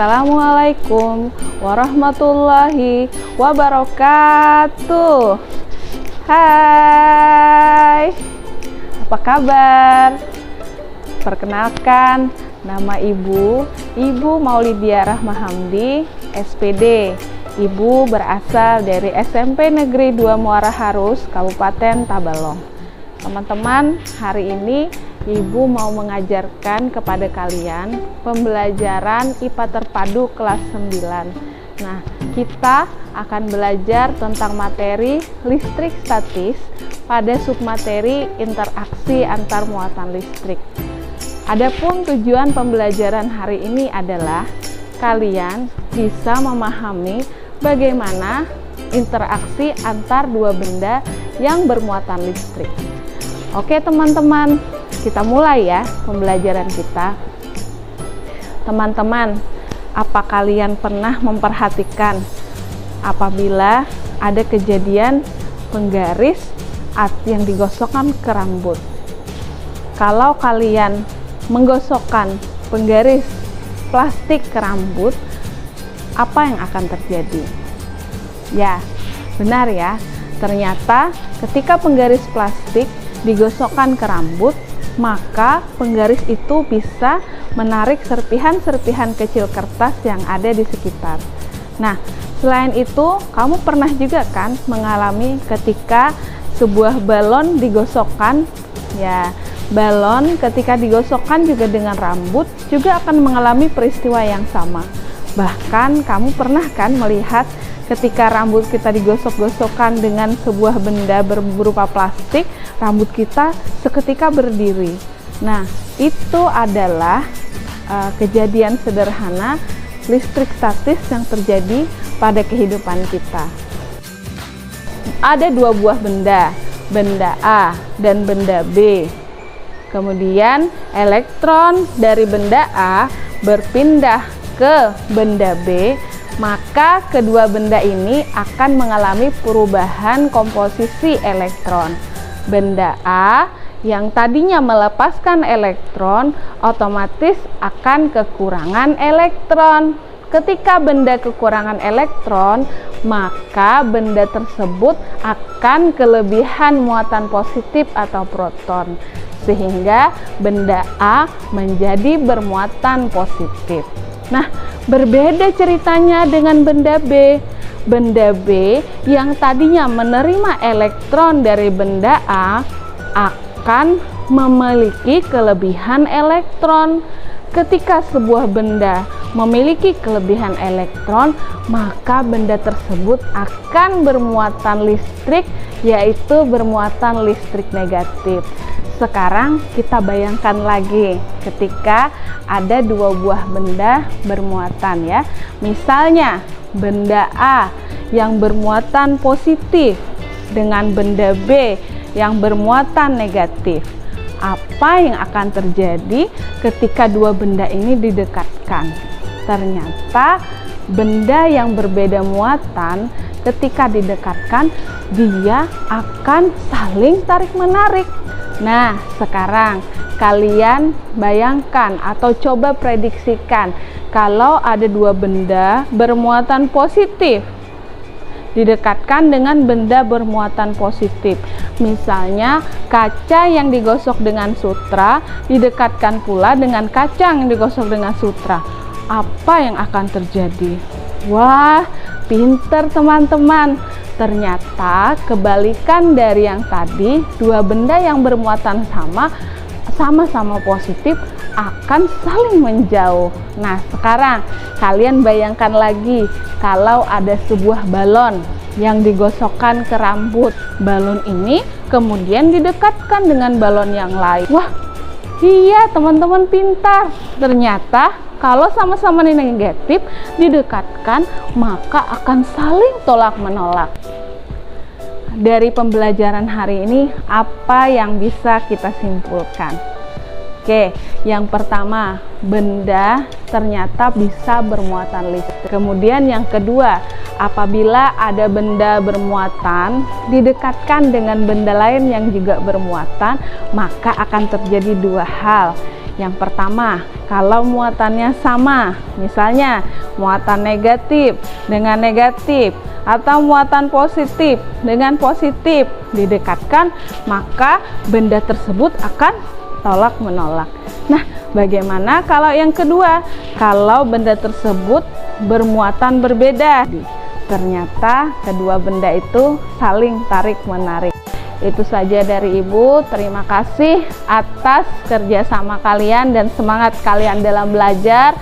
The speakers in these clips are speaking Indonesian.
Assalamualaikum warahmatullahi wabarakatuh. Hai, apa kabar? Perkenalkan, nama Ibu Maulidia Rahmahamdi, SPD. Ibu berasal dari SMP Negeri 2 Muara Harus, Kabupaten Tabalong. Teman-teman, hari ini Ibu mau mengajarkan kepada kalian pembelajaran IPA terpadu kelas 9. Nah, kita akan belajar tentang materi listrik statis pada submateri interaksi antar muatan listrik. Adapun tujuan pembelajaran hari ini adalah kalian bisa memahami bagaimana interaksi antar dua benda yang bermuatan listrik. Oke teman-teman, kita mulai ya pembelajaran kita. Teman-teman, apa kalian pernah memperhatikan apabila ada kejadian penggaris yang digosokkan ke rambut? Kalau kalian menggosokkan penggaris plastik ke rambut, apa yang akan terjadi? Ya, benar ya. Ternyata ketika penggaris plastik digosokkan ke rambut, maka penggaris itu bisa menarik serpihan-serpihan kecil kertas yang ada di sekitar. Nah, selain itu, kamu pernah juga kan mengalami ketika sebuah balon digosokkan, ya, balon ketika digosokkan juga dengan rambut juga akan mengalami peristiwa yang sama. Bahkan kamu pernah kan melihat ketika rambut kita digosok-gosokkan dengan sebuah benda berupa plastik, rambut kita seketika berdiri. Nah, itu adalah kejadian sederhana listrik statis yang terjadi pada kehidupan kita. Ada dua buah benda A dan benda B. Kemudian elektron dari benda A berpindah ke benda B, maka kedua benda ini akan mengalami perubahan komposisi elektron. Benda A yang tadinya melepaskan elektron otomatis akan kekurangan elektron. Ketika benda kekurangan elektron, maka benda tersebut akan kelebihan muatan positif atau proton, sehingga benda A menjadi bermuatan positif. Nah, berbeda ceritanya dengan benda B. Benda B yang tadinya menerima elektron dari benda A akan memiliki kelebihan elektron. Ketika sebuah benda memiliki kelebihan elektron, maka benda tersebut akan bermuatan listrik, yaitu bermuatan listrik negatif. Sekarang kita bayangkan lagi ketika ada dua buah benda bermuatan ya. Misalnya benda A yang bermuatan positif dengan benda B yang bermuatan negatif. Apa yang akan terjadi ketika dua benda ini didekatkan? Ternyata benda yang berbeda muatan ketika didekatkan dia akan saling tarik-menarik. Nah, sekarang kalian bayangkan atau coba prediksikan kalau ada dua benda bermuatan positif didekatkan dengan benda bermuatan positif. Misalnya kaca yang digosok dengan sutra didekatkan pula dengan kaca yang digosok dengan sutra. Apa yang akan terjadi? Wah, pinter teman-teman. Ternyata kebalikan dari yang tadi, dua benda yang bermuatan sama-sama positif akan saling menjauh. Nah, sekarang kalian bayangkan lagi kalau ada sebuah balon yang digosokkan ke rambut. Balon ini kemudian didekatkan dengan balon yang lain. Wah, iya teman-teman pintar. Ternyata kalau sama-sama negatif didekatkan, maka akan saling tolak-menolak. Dari pembelajaran hari ini, apa yang bisa kita simpulkan? Oke, yang pertama, benda ternyata bisa bermuatan listrik. Kemudian yang kedua, apabila ada benda bermuatan didekatkan dengan benda lain yang juga bermuatan, maka akan terjadi dua hal. Yang pertama, kalau muatannya sama, misalnya muatan negatif dengan negatif atau muatan positif dengan positif didekatkan, maka benda tersebut akan tolak menolak. Nah, bagaimana kalau yang kedua? Kalau benda tersebut bermuatan berbeda, ternyata kedua benda itu saling tarik menarik. Itu saja dari Ibu. Terima kasih atas kerjasama kalian dan semangat kalian dalam belajar.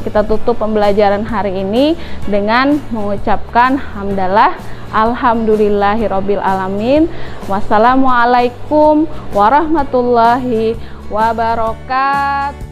Kita tutup pembelajaran hari ini dengan mengucapkan hamdalah, alhamdulillahirabbil alamin. Wassalamualaikum warahmatullahi wabarakatuh.